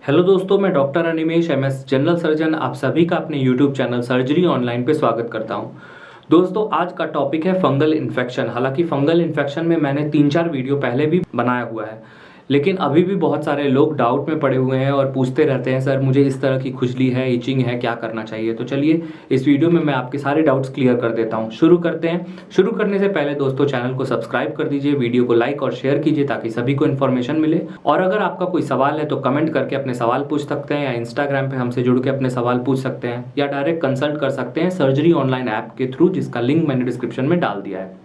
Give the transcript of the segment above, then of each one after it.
Hello दोस्तों, मैं doctor Animesh MS general surgeon आप सभी का अपने यूट्यूब चैनल सर्जरी ऑनलाइन पे स्वागत करता हूं। दोस्तों, आज का टॉपिक है फंगल इन्फेक्शन। हालांकि फंगल इन्फेक्शन में मैंने 3-4 वीडियो पहले भी बनाया हुआ है, लेकिन अभी भी बहुत सारे लोग डाउट में पड़े हुए हैं और पूछते रहते हैं, सर मुझे इस तरह की खुजली है, इचिंग है, क्या करना चाहिए। तो चलिए इस वीडियो में मैं आपके सारे डाउट्स क्लियर कर देता हूँ। शुरू करते हैं। शुरू करने से पहले दोस्तों, चैनल को सब्सक्राइब कर दीजिए, वीडियो को लाइक और शेयर कीजिए ताकि सभी को इन्फॉर्मेशन मिले। और अगर आपका कोई सवाल है तो कमेंट करके अपने सवाल पूछ सकते हैं, या इंस्टाग्राम पे हमसे जुड़ के अपने सवाल पूछ सकते हैं, या डायरेक्ट कंसल्ट कर सकते हैं सर्जरी ऑनलाइन ऐप के थ्रू, जिसका लिंक मैंने डिस्क्रिप्शन में डाल दिया है।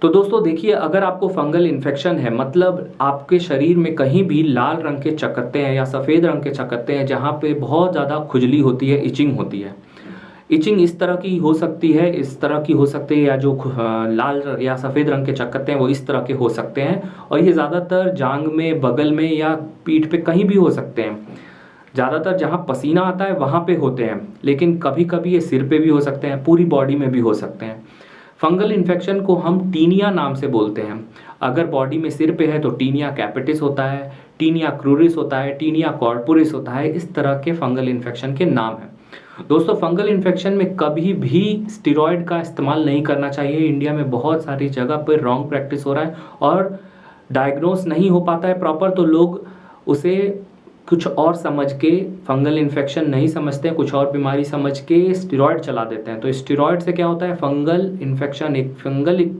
तो दोस्तों देखिए, अगर आपको फंगल इन्फेक्शन है, मतलब आपके शरीर में कहीं भी लाल रंग के चकत्ते हैं या सफ़ेद रंग के चकत्ते हैं जहाँ पे बहुत ज़्यादा खुजली होती है, इचिंग होती है। इचिंग इस तरह की हो सकती है, इस तरह की हो सकती है, या जो लाल या सफ़ेद रंग के चकत्ते हैं वो इस तरह के हो सकते हैं। और ये ज़्यादातर जांग में, बगल में या पीठ पे कहीं भी हो सकते हैं। ज़्यादातर जहाँ पसीना आता है वहाँ पे होते हैं, लेकिन कभी कभी ये सिर पे भी हो सकते हैं, पूरी बॉडी में भी हो सकते हैं। फंगल इन्फेक्शन को हम टीनिया नाम से बोलते हैं। अगर बॉडी में सिर पे है तो टीनिया कैपिटिस होता है, टीनिया क्रूरिस होता है, टीनिया कॉर्पोरिस होता है। इस तरह के फंगल इन्फेक्शन के नाम हैं। दोस्तों, फंगल इन्फेक्शन में कभी भी स्टेरॉयड का इस्तेमाल नहीं करना चाहिए। इंडिया में बहुत सारी जगह पर रॉन्ग प्रैक्टिस हो रहा है और डायग्नोस नहीं हो पाता है प्रॉपर, तो लोग उसे कुछ और समझ के, फंगल इन्फेक्शन नहीं समझते हैं, कुछ और बीमारी समझ के स्टेरॉयड चला देते हैं। तो स्टेरॉयड से क्या होता है, फंगल इन्फेक्शन, एक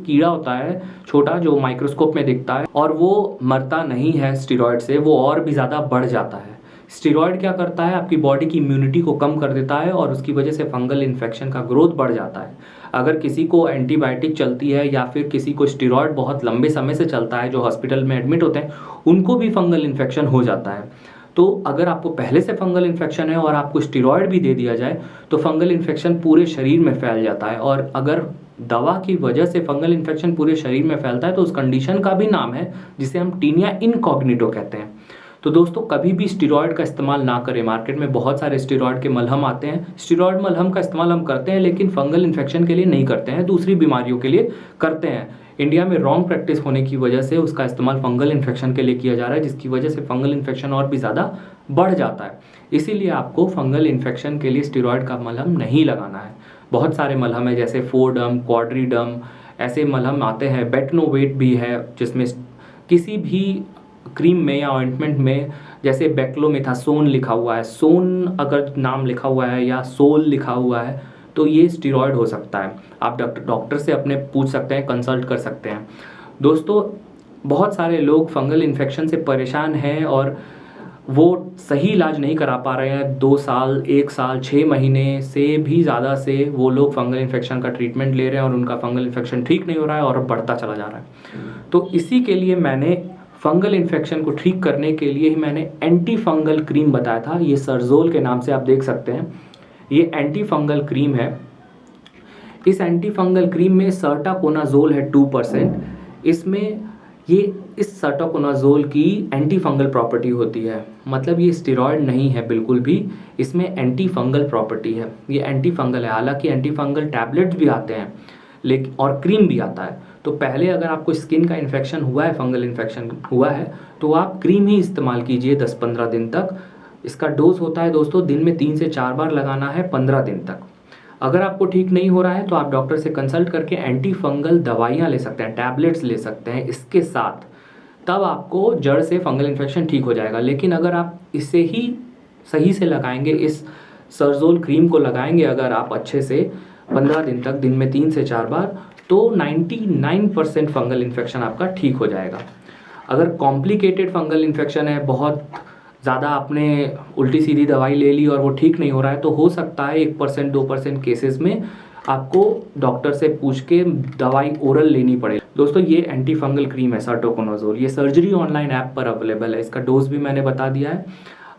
कीड़ा होता है छोटा जो माइक्रोस्कोप में दिखता है, और वो मरता नहीं है स्टेरॉयड से, वो और भी ज़्यादा बढ़ जाता है। स्टेरॉयड क्या करता है, आपकी बॉडी की इम्यूनिटी को कम कर देता है और उसकी वजह से फंगल इन्फेक्शन का ग्रोथ बढ़ जाता है। अगर किसी को एंटीबायोटिक चलती है या फिर किसी को स्टेरॉयड बहुत लंबे समय से चलता है, जो हॉस्पिटल में एडमिट होते हैं, उनको भी फंगल इन्फेक्शन हो जाता है। तो अगर आपको पहले से फंगल इन्फेक्शन है और आपको स्टेरॉयड भी दे दिया जाए तो फंगल इन्फेक्शन पूरे शरीर में फैल जाता है। और अगर दवा की वजह से फंगल इन्फेक्शन पूरे शरीर में फैलता है तो उस कंडीशन का भी नाम है, जिसे हम टीनिया इनकॉग्निटो कहते हैं। तो दोस्तों, कभी भी स्टेरॉयड का इस्तेमाल ना करें। मार्केट में बहुत सारे स्टेरॉयड के मलहम आते हैं। स्टेरॉयड मलहम का इस्तेमाल हम करते हैं, लेकिन फंगल इन्फेक्शन के लिए नहीं करते हैं, दूसरी बीमारियों के लिए करते हैं। इंडिया में रॉन्ग प्रैक्टिस होने की वजह से उसका इस्तेमाल फंगल इन्फेक्शन के लिए किया जा रहा है, जिसकी वजह से फंगल इन्फेक्शन और भी ज़्यादा बढ़ जाता है। इसीलिए आपको फंगल इन्फेक्शन के लिए स्टेरॉयड का मलहम नहीं लगाना है। बहुत सारे मलहम है, जैसे फोरडम, क्वाड्रीडम, ऐसे मलहम आते हैं। बेटनोवेट भी है, जिसमें किसी भी क्रीम में या ऑइंटमेंट में, जैसे बेक्लोमेथासोन लिखा हुआ है, सोन अगर नाम लिखा हुआ है या सोल लिखा हुआ है, तो ये स्टेरॉयड हो सकता है। आप डॉक्टर से अपने पूछ सकते हैं, कंसल्ट कर सकते हैं। दोस्तों, बहुत सारे लोग फंगल इन्फेक्शन से परेशान हैं और वो सही इलाज नहीं करा पा रहे हैं। 2 साल, 1 साल, 6 महीने से भी ज़्यादा से वो लोग फंगल इन्फेक्शन का ट्रीटमेंट ले रहे हैं और उनका फंगल इन्फेक्शन ठीक नहीं हो रहा है और बढ़ता चला जा रहा है। तो इसी के लिए मैंने फंगल इन्फेक्शन को ठीक करने के लिए ही मैंने एंटी फंगल क्रीम बताया था। ये सर्जोल के नाम से आप देख सकते हैं। ये एंटी फंगल क्रीम है। इस एंटी फंगल क्रीम में सर्टाकोनाजोल है 2%। इसमें इस सर्टाकोनाजोल की एंटी फंगल प्रॉपर्टी होती है, मतलब ये स्टेरॉयड नहीं है बिल्कुल भी, इसमें एंटी फंगल प्रॉपर्टी है। ये एंटी फंगल है। हालांकि एंटी फंगल टैबलेट्स भी आते हैं, लेकिन और क्रीम भी आता है। तो पहले अगर आपको स्किन का इन्फेक्शन हुआ है, फंगल इन्फेक्शन हुआ है, तो आप क्रीम ही इस्तेमाल कीजिए 10-15 दिन तक। इसका डोज होता है दोस्तों, दिन में 3 से 4 बार लगाना है 15 दिन तक। अगर आपको ठीक नहीं हो रहा है तो आप डॉक्टर से कंसल्ट करके एंटी फंगल दवाइयाँ ले सकते हैं, टैबलेट्स ले सकते हैं इसके साथ, तब आपको जड़ से फंगल इन्फेक्शन ठीक हो जाएगा। लेकिन अगर आप इसे ही सही से लगाएंगे, इस सर्जोल क्रीम को लगाएंगे अगर आप अच्छे से 15 दिन तक, दिन में 3 से 4 बार, तो 99% फंगल इन्फेक्शन आपका ठीक हो जाएगा। अगर कॉम्प्लिकेटेड फंगल इन्फेक्शन है, बहुत ज़्यादा आपने उल्टी सीधी दवाई ले ली और वो ठीक नहीं हो रहा है, तो हो सकता है 1%, 2% केसेस में आपको डॉक्टर से पूछ के दवाई ओरल लेनी पड़े। दोस्तों, ये एंटी फंगल क्रीम है सर्टाकोनाजोल, ये सर्जरी ऑनलाइन ऐप पर अवेलेबल है। इसका डोज भी मैंने बता दिया है।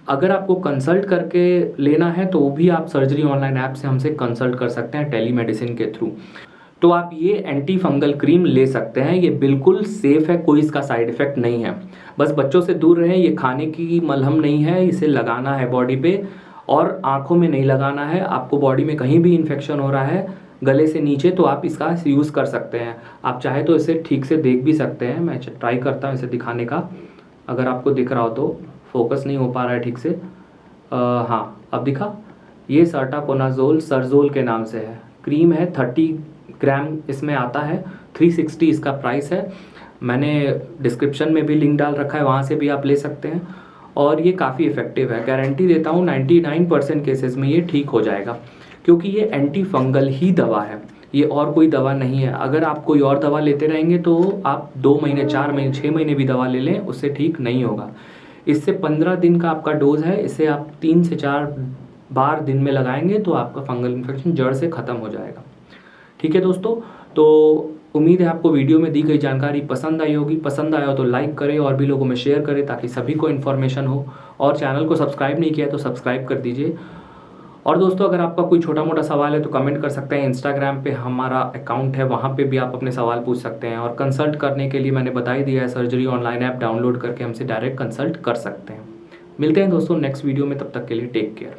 अगर आपको कंसल्ट करके लेना है तो वो भी आप सर्जरी ऑनलाइन ऐप से हमसे कंसल्ट कर सकते हैं टेलीमेडिसिन के थ्रू। तो आप ये एंटी फंगल क्रीम ले सकते हैं। ये बिल्कुल सेफ़ है, कोई इसका साइड इफ़ेक्ट नहीं है। बस बच्चों से दूर रहें। ये खाने की मलहम नहीं है, इसे लगाना है बॉडी पे और आँखों में नहीं लगाना है। आपको बॉडी में कहीं भी इन्फेक्शन हो रहा है गले से नीचे तो आप इसका यूज़ कर सकते हैं। आप चाहे तो इसे ठीक से देख भी सकते हैं। मैं ट्राई करता हूँ इसे दिखाने का, अगर आपको दिख रहा हो तो। फोकस नहीं हो पा रहा है ठीक से। हाँ अब दिखा। ये सर्टाकोनाजोल सरजोल के नाम से है, क्रीम है, 30 ग्राम इसमें आता है, 360 इसका प्राइस है। मैंने डिस्क्रिप्शन में भी लिंक डाल रखा है, वहाँ से भी आप ले सकते हैं। और ये काफ़ी इफ़ेक्टिव है, गारंटी देता हूँ 99% केसेस में ये ठीक हो जाएगा, क्योंकि ये एंटी फंगल ही दवा है, ये और कोई दवा नहीं है। अगर आप कोई और दवा लेते रहेंगे तो आप 2 महीने, 4 महीने, 6 महीने भी दवा ले लें, उससे ठीक नहीं होगा। इससे 15 दिन का आपका डोज है, इसे आप 3 से 4 बार दिन में लगाएंगे तो आपका फंगल इन्फेक्शन जड़ से ख़त्म हो जाएगा। ठीक है दोस्तों, तो उम्मीद है आपको वीडियो में दी गई जानकारी पसंद आई होगी। पसंद आया हो तो लाइक करें और भी लोगों में शेयर करें ताकि सभी को इन्फॉर्मेशन हो। और चैनल को सब्सक्राइब नहीं किया तो सब्सक्राइब कर दीजिए। और दोस्तों अगर आपका कोई छोटा मोटा सवाल है तो कमेंट कर सकते हैं। इंस्टाग्राम पे हमारा अकाउंट है, वहाँ पे भी आप अपने सवाल पूछ सकते हैं। और कंसल्ट करने के लिए मैंने बता ही दिया है, सर्जरी ऑनलाइन ऐप डाउनलोड करके हमसे डायरेक्ट कंसल्ट कर सकते हैं। मिलते हैं दोस्तों नेक्स्ट वीडियो में, तब तक के लिए टेक केयर।